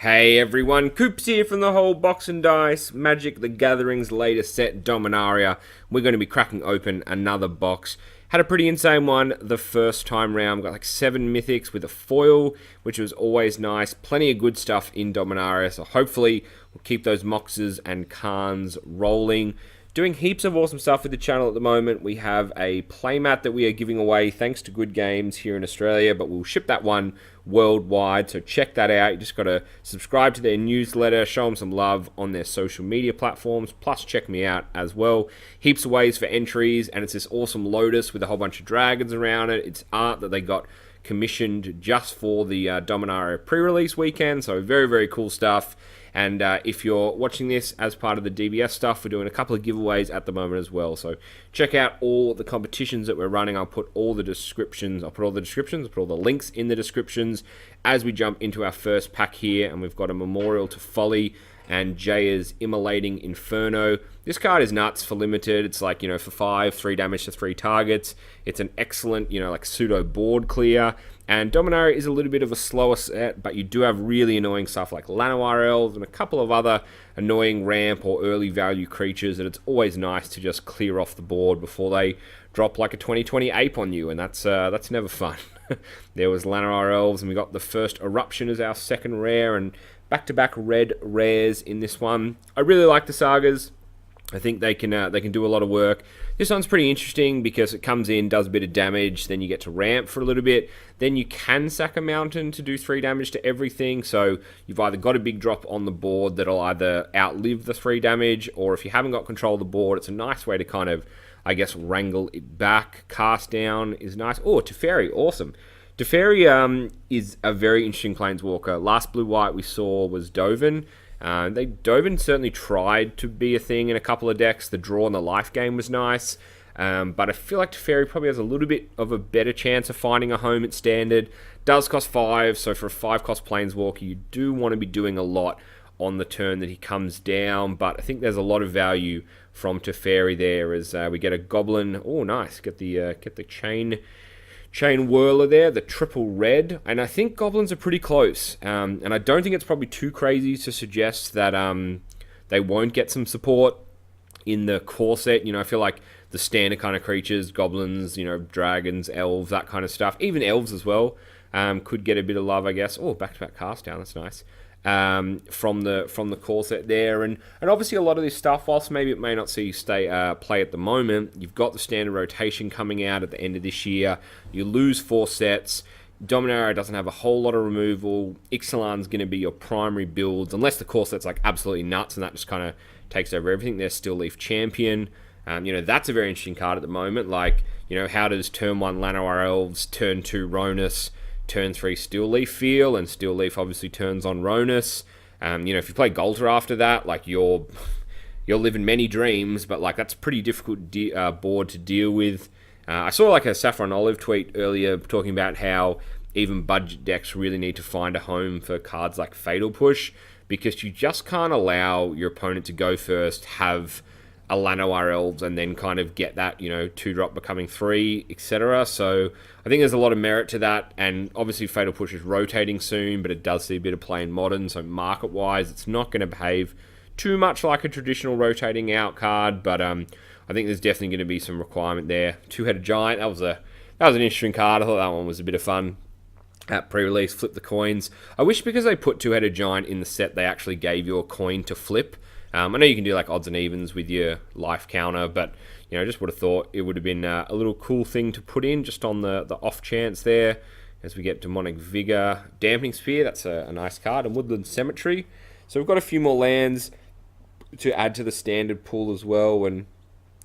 Hey everyone, Coops here from the whole Box and Dice, Magic the Gathering's latest set, Dominaria. We're going to be cracking open another box. Had a pretty insane one the first time round. Got like 7 Mythics with a foil, which was always nice. Plenty of good stuff in Dominaria, so hopefully we'll keep those Moxes and Khans rolling. Doing heaps of awesome stuff with the channel at the moment. We have a playmat that we are giving away thanks to Good Games here in Australia, but we'll ship that one worldwide, so check that out. You just got to subscribe to their newsletter, show them some love on their social media platforms, plus check me out as well. Heaps of ways for entries, and it's this awesome Lotus with a whole bunch of dragons around it. It's art that they got commissioned just for the Dominaria pre-release weekend, so very, very cool stuff. And if you're watching this as part of the DBS stuff, we're doing a couple of giveaways at the moment as well. So check out all the competitions that we're running. I'll put all the links in the descriptions as we jump into our first pack here. And we've got a Memorial to Folly and Jaya's Immolating Inferno. This card is nuts for limited. It's like, for 5, 3 damage to 3 targets. It's an excellent, like pseudo board clear. And Dominaria is a little bit of a slower set, but you do have really annoying stuff like Llanowar Elves and a couple of other annoying ramp or early value creatures that it's always nice to just clear off the board before they drop like a 2020 ape on you, and that's never fun. There was Llanowar Elves, and we got the first Eruption as our second rare, and back-to-back red rares in this one. I really like the Sagas. I think they can do a lot of work. This one's pretty interesting because it comes in, does a bit of damage, then you get to ramp for a little bit, then you can sack a mountain to do 3 damage to everything, so you've either got a big drop on the board that'll either outlive the 3 damage, or if you haven't got control of the board, it's a nice way to kind of, I guess, wrangle it back. Cast down is nice. Oh, Teferi, awesome. Teferi is a very interesting planeswalker. Last blue-white we saw was Dovin. Dovin certainly tried to be a thing in a couple of decks. The draw and the life game was nice, but I feel like Teferi probably has a little bit of a better chance of finding a home at standard. Does cost 5, so for a 5-cost planeswalker, you do want to be doing a lot on the turn that he comes down, but I think there's a lot of value from Teferi there as we get a Goblin. Oh, nice. Get the Chain Whirler there, the triple red, and I think Goblins are pretty close, and I don't think it's probably too crazy to suggest that they won't get some support in the core set. I feel like the standard kind of creatures, Goblins, Dragons, Elves, that kind of stuff, even Elves as well, could get a bit of love, I guess. Oh, back-to-back cast down, that's nice. From the core set there, and obviously a lot of this stuff, whilst maybe it may not see play at the moment, you've got the standard rotation coming out at the end of this year. You lose 4 sets. Dominaria doesn't have a whole lot of removal. Ixalan's going to be your primary builds, unless the core set's like absolutely nuts, and that just kind of takes over everything. There's Still Leaf Champion. That's a very interesting card at the moment. Like, how does turn 1 Llanowar Elves, turn 2 Ronus, turn 3 Still Leaf feel, and Still Leaf obviously turns on Ronus. If you play Golter after that, like you're living many dreams, but like that's a pretty difficult board to deal with. I saw like a Saffron Olive tweet earlier talking about how even budget decks really need to find a home for cards like Fatal Push, because you just can't allow your opponent to go first, have a Llanowar Elves, and then kind of get that, 2-drop becoming 3, etc. So I think there's a lot of merit to that, and obviously Fatal Push is rotating soon, but it does see a bit of play in Modern, so market-wise, it's not going to behave too much like a traditional rotating out card, but I think there's definitely going to be some requirement there. Two-Headed Giant, that was an interesting card. I thought that one was a bit of fun. At pre-release, flip the coins. I wish because they put Two-Headed Giant in the set, they actually gave you a coin to flip. I know you can do like odds and evens with your life counter, but I just would have thought it would have been a little cool thing to put in just on the off chance there. As we get Demonic Vigor, Dampening Spear, that's a nice card, and Woodland Cemetery. So we've got a few more lands to add to the standard pool as well, and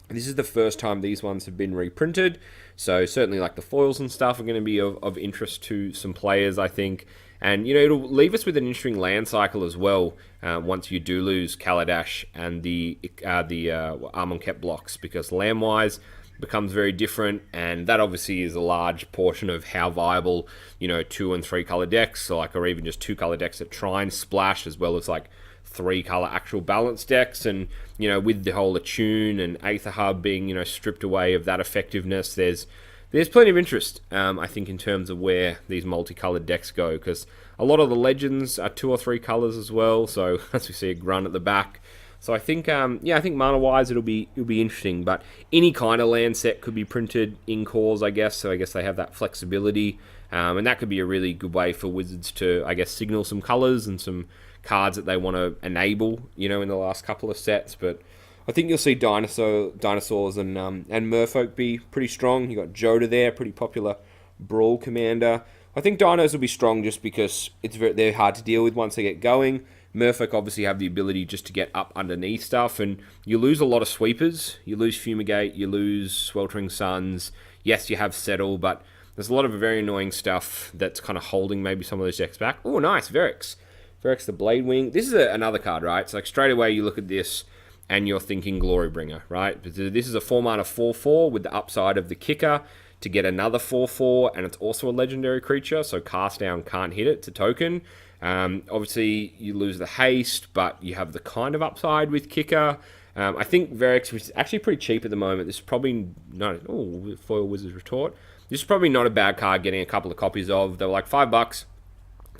this is the first time these ones have been reprinted, so certainly like the foils and stuff are going to be of interest to some players, I think. And, it'll leave us with an interesting land cycle as well once you do lose Kaladesh and the Amonkhet blocks, because Landwise becomes very different, and that obviously is a large portion of how viable, 2 and 3 color decks, or even just 2 color decks that try and splash, as well as like 3 color actual balance decks. And, with the whole Attune and Aether Hub being, stripped away of that effectiveness, there's there's plenty of interest, I think, in terms of where these multicolored decks go, because a lot of the legends are 2 or 3 colors as well. So as we see a grunt at the back. So I think, I think mana-wise it'll be interesting. But any kind of land set could be printed in cores, I guess. So I guess they have that flexibility, and that could be a really good way for Wizards to, I guess, signal some colors and some cards that they want to enable, in the last couple of sets. But I think you'll see dinosaurs and Merfolk be pretty strong. You got Joda there, pretty popular Brawl commander. I think dinos will be strong just because they're hard to deal with once they get going. Merfolk obviously have the ability just to get up underneath stuff, and you lose a lot of sweepers. You lose Fumigate, you lose Sweltering Suns. Yes, you have Settle, but there's a lot of very annoying stuff that's kind of holding maybe some of those decks back. Oh, nice, Verix. Verix the Blade Wing. This is another card, right? So like straight away you look at this and you're thinking Glorybringer, right? But this is a 4-mana 4/4 with the upside of the kicker to get another 4/4, and it's also a legendary creature, so cast down can't hit it. It's a token. Obviously, you lose the haste, but you have the kind of upside with kicker. I think Verix, which is actually pretty cheap at the moment, this is probably not... Oh, Foil Wizard's Retort. This is probably not a bad card getting a couple of copies of. They were like $5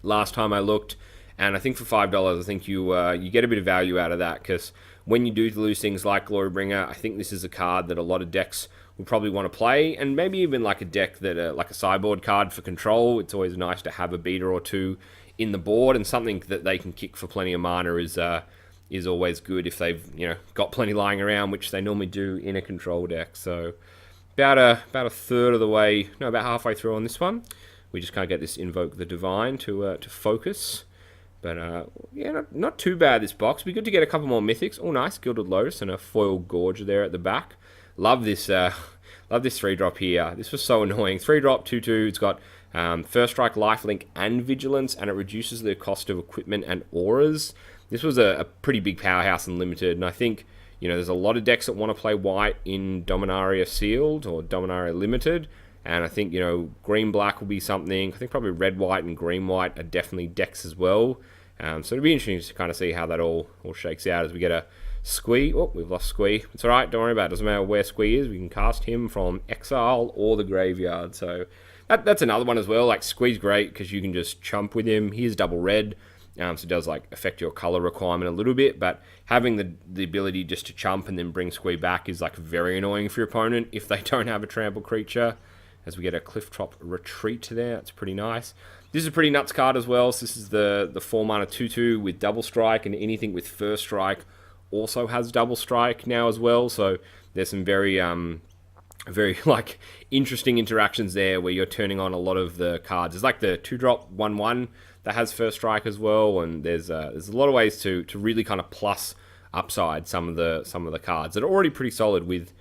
last time I looked, and I think for $5, I think you get a bit of value out of that, because when you do lose things like Glorybringer, I think this is a card that a lot of decks will probably want to play, and maybe even like a deck that, like a sideboard card for control. It's always nice to have a beater or two in the board, and something that they can kick for plenty of mana is always good if they've got plenty lying around, which they normally do in a control deck. So about a third of the way, no, about halfway through on this one, we just can't get this Invoke the Divine to focus. But yeah, not too bad this box. Be good to get a couple more Mythics. Oh, nice, Gilded Lotus and a Foil Gorge there at the back. Love this 3-drop here. This was so annoying. 3-drop, 2/2. It's got First Strike, Lifelink, and Vigilance, and it reduces the cost of equipment and auras. This was a pretty big powerhouse in Limited, and I think there's a lot of decks that want to play white in Dominaria Sealed or Dominaria Limited, and I think green-black will be something. I think probably red-white and green-white are definitely decks as well. So it'll be interesting to kind of see how that all shakes out as we get a Squee. Oh, we've lost Squee. It's alright, don't worry about it. Doesn't matter where Squee is. We can cast him from Exile or the Graveyard. So that's another one as well. Like, Squee's great because you can just chump with him. He is double red, so it does affect your color requirement a little bit. But having the ability just to chump and then bring Squee back is very annoying for your opponent if they don't have a trample creature. As we get a Clifftop Retreat there, that's pretty nice. This is a pretty nuts card as well. So this is the 4-mana 2/2 with double strike, and anything with first strike also has double strike now as well. So there's some very interesting interactions there where you're turning on a lot of the cards. There's the 2-drop 1/1 that has first strike as well, and there's a lot of ways to really kind of plus upside some of the cards that are already pretty solid with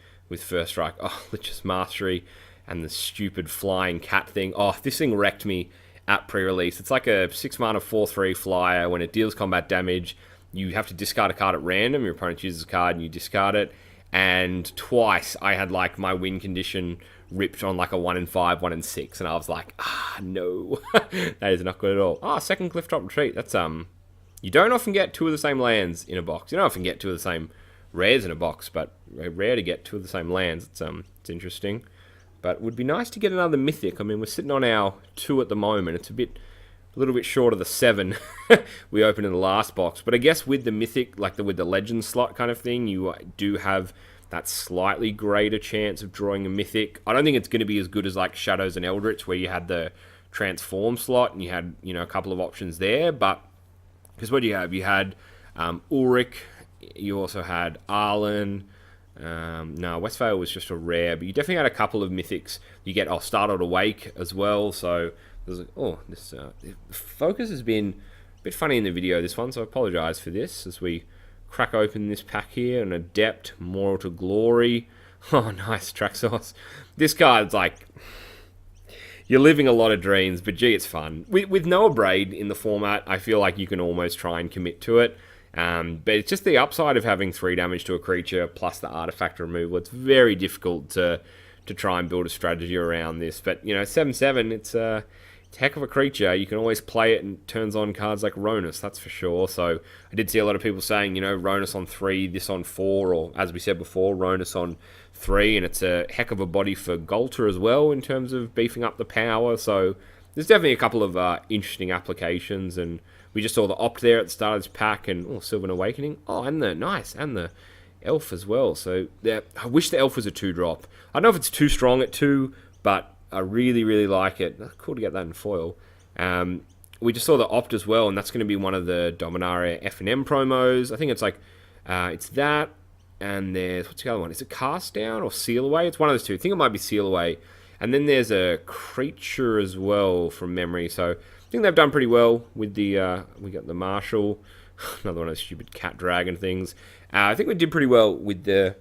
first strike. Oh, Lich's Mastery and the stupid flying cat thing. Oh, this thing wrecked me at pre-release. It's like a 6-mana 4/3 flyer. When it deals combat damage, you have to discard a card at random. Your opponent chooses a card and you discard it. And twice I had my win condition ripped on a 1 in 5, 1 in 6, and I was like, no, that is not good at all. Second Clifftop Retreat. That's you don't often get 2 of the same lands in a box. You don't often get 2 of the same rares in a box, but rare to get 2 of the same lands. It's interesting. But it would be nice to get another Mythic. I mean, we're sitting on our 2 at the moment. It's a little bit short of the 7 we opened in the last box. But I guess with the Mythic, with the Legend slot kind of thing, you do have that slightly greater chance of drawing a Mythic. I don't think it's going to be as good as Shadows and Eldritch, where you had the Transform slot and you had a couple of options there. But because what do you have? You had Ulrich. You also had Arlen. No, Westvale was just a rare, but you definitely had a couple of Mythics. You get Startled Awake as well, so there's this focus has been a bit funny in the video, this one, so I apologise for this as we crack open this pack here. An Adept, Moral to Glory. Oh, nice, Traxos. This card's you're living a lot of dreams, but gee, it's fun. With no Braid in the format, I feel like you can almost try and commit to it. But it's just the upside of having 3 damage to a creature plus the artifact removal. It's very difficult to try and build a strategy around this. But 7/7, it's a heck of a creature. You can always play it and it turns on cards like Ronus, that's for sure. So I did see a lot of people saying, Ronus on 3, this on 4, or as we said before, Ronus on 3, and it's a heck of a body for Golter as well in terms of beefing up the power. So there's definitely a couple of interesting applications, and we just saw the Opt there at the start of this pack, and Sylvan Awakening. And the Elf as well. So yeah, I wish the Elf was a 2-drop. I don't know if it's too strong at 2, but I really, really like it. Cool to get that in foil. We just saw the Opt as well, and that's going to be one of the Dominaria F&M promos. I think it's like, it's that, and there's, what's the other one? Is it Cast Down or Seal Away? It's one of those two. I think it might be Seal Away. And then there's a creature as well from memory. So I think they've done pretty well with the, we got the Marshal, another one of those stupid cat dragon things. I think we did pretty well with the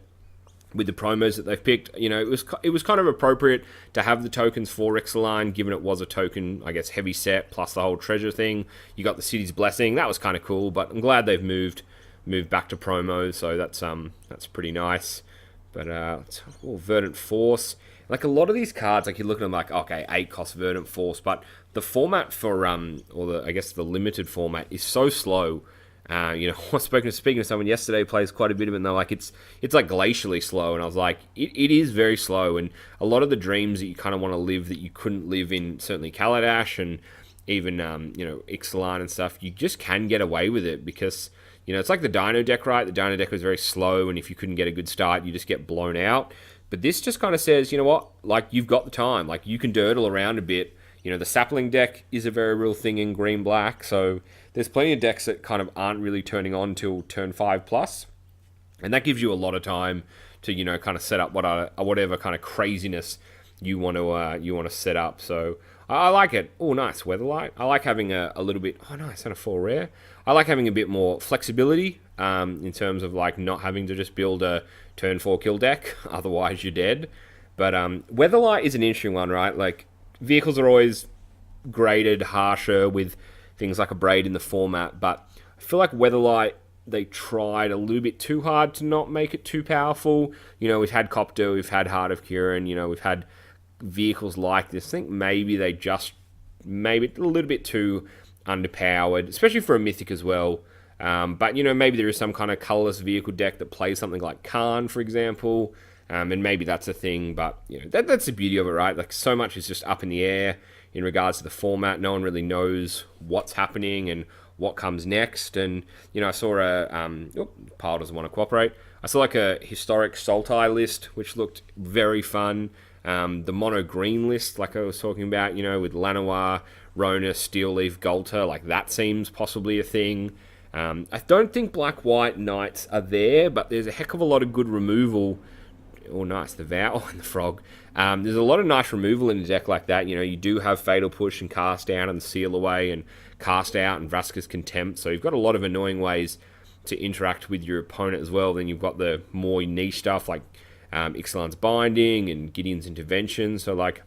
promos that they've picked. It was kind of appropriate to have the tokens for Ixalan, given it was a token, I guess, heavy set, plus the whole treasure thing. You got the City's Blessing. That was kind of cool, but I'm glad they've moved back to promos, so that's pretty nice. But Verdant Force. Like, a lot of these cards, like, you look at them like, okay, 8 cost Verdant Force, but the format for, I guess the limited format is so slow. I was speaking to someone yesterday who plays quite a bit of it, and they're like, it's like glacially slow, and I was like, it is very slow, and a lot of the dreams that you kind of want to live that you couldn't live in, certainly Kaladesh, and even, Ixalan and stuff, you just can get away with it, because, it's like the Dino deck, right? The Dino deck was very slow, and if you couldn't get a good start, you just get blown out. But this just kind of says, you know what, like, you've got the time, like, you can dirtle around a bit. The Sapling deck is a very real thing in green-black, so there's plenty of decks that kind of aren't really turning on till turn 5+, and that gives you a lot of time to, kind of set up whatever kind of craziness you want to set up. So I like it. Oh, nice, Weatherlight. I like having a little bit, nice, and a 4 rare. I like having a bit more flexibility in terms of, like, not having to just build a turn 4 kill deck, otherwise you're dead. But Weatherlight is an interesting one, right? Like, vehicles are always graded harsher with things like a Braid in the format, but I feel like Weatherlight, they tried a little bit too hard to not make it too powerful. We've had Copter, we've had Heart of Kiran, we've had vehicles like this. I think maybe they just made it a little bit too underpowered, especially for a Mythic as well. But, maybe there is some kind of colorless vehicle deck that plays something like Khan, for example, and maybe that's a thing, but, that's the beauty of it, right? Like, so much is just up in the air in regards to the format. No one really knows what's happening and what comes next. And, I saw Pile doesn't want to cooperate. I saw, like, a historic Sultai list, which looked very fun. The mono green list, like I was talking about, with Lanoir, Rona, Steel Leaf, Golter, like, that seems possibly a thing. I don't think Black-White Knights are there, but there's a heck of a lot of good removal. Oh, nice, the Vow and the Frog. There's a lot of nice removal in a deck like that. You do have Fatal Push and Cast Down and Seal Away and Cast Out and Vraska's Contempt, so you've got a lot of annoying ways to interact with your opponent as well. Then you've got the more niche stuff like Ixalan's Binding and Gideon's Intervention, so, like,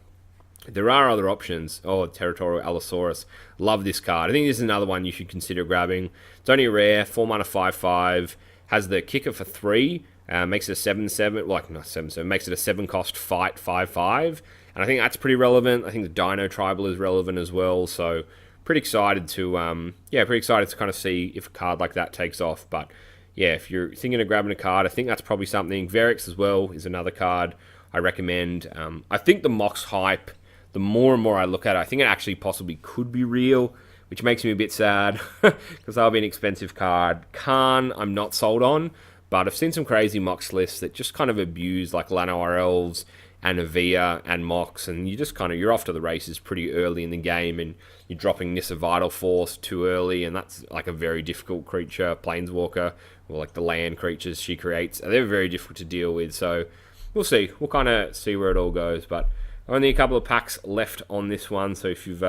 there are other options. Oh, Territorial Allosaurus. Love this card. I think this is another one you should consider grabbing. It's only a rare, 4 mana 5/5, has the kicker for 3, makes it a 7/7, like, not 7/7, makes it a 7 cost fight 5/5, and I think that's pretty relevant. I think the Dino Tribal is relevant as well, so pretty excited to kind of see if a card like that takes off. But yeah, if you're thinking of grabbing a card, I think that's probably something. Verix as well is another card I recommend. I think the Mox hype, the more and more I look at it, I think it actually possibly could be real, which makes me a bit sad because that'll be an expensive card. Khan, I'm not sold on, but I've seen some crazy Mox lists that just kind of abuse, like, Lanoir Elves and Avia and Mox, and you're off to the races pretty early in the game, and you're dropping Nissa Vital Force too early, and that's, like, a very difficult creature, Planeswalker, or, like, the land creatures she creates. They're very difficult to deal with, so we'll see. We'll kind of see where it all goes, but only a couple of packs left on this one, so if you've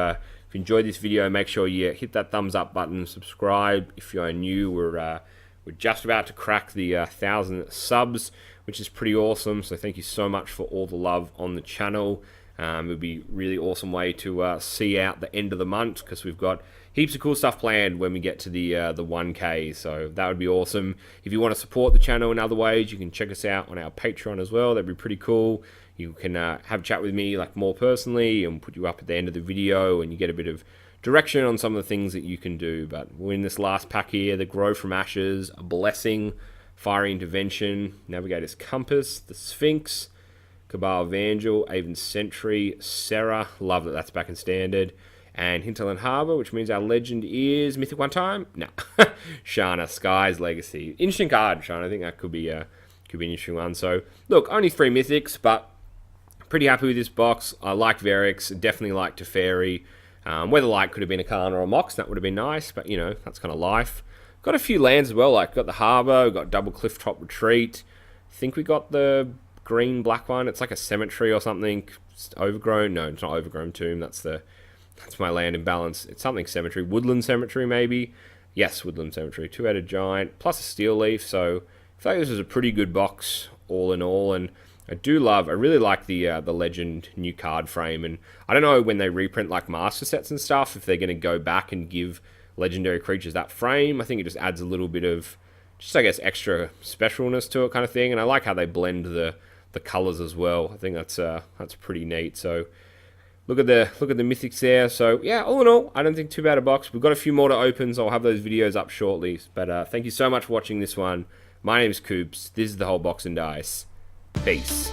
enjoyed this video, make sure you hit that thumbs up button, subscribe. If you're new, we're just about to crack the 1,000 subs, which is pretty awesome, so thank you so much for all the love on the channel. It would be a really awesome way to see out the end of the month, because we've got heaps of cool stuff planned when we get to the 1K, so that would be awesome. If you want to support the channel in other ways, you can check us out on our Patreon as well. That'd be pretty cool. You can have a chat with me like more personally and put you up at the end of the video, and you get a bit of direction on some of the things that you can do. But we're in this last pack here, the Grow from Ashes, a Blessing, Fiery Intervention, Navigator's Compass, the Sphinx, Cabal Evangel, Avon Sentry, Serra, love that that's back in Standard, and Hinterland Harbour, which means our legend is Mythic one time? No. Shana, Sky's Legacy. Interesting card, Shana. I think that could be an interesting one. So, look, only 3 Mythics, but pretty happy with this box. I like Verix, definitely like Teferi. Weatherlight could have been a Kana or a Mox, that would have been nice, but, you know, that's kind of life. Got a few lands as well, like got the Harbour, got double Cliff Top Retreat. I think we got the green-black one. It's like a Cemetery or something. It's Overgrown. No, it's not Overgrown Tomb. That's my land imbalance. It's something Cemetery. Woodland Cemetery, maybe. Yes, Woodland Cemetery. 2-headed Giant, plus a Steel Leaf. So I feel like this is a pretty good box, all in all. And I really like the Legend new card frame. And I don't know when they reprint like Master Sets and stuff, if they're going to go back and give Legendary creatures that frame. I think it just adds a little bit of, just I guess, extra specialness to it kind of thing. And I like how they blend the colors as well. I think that's pretty neat. So look at the Mythics there. So yeah, all in all, I don't think too bad a box. We've got a few more to open, so I'll have those videos up shortly. But thank you so much for watching this one. My name is Coops. This is the whole box and dice. Peace.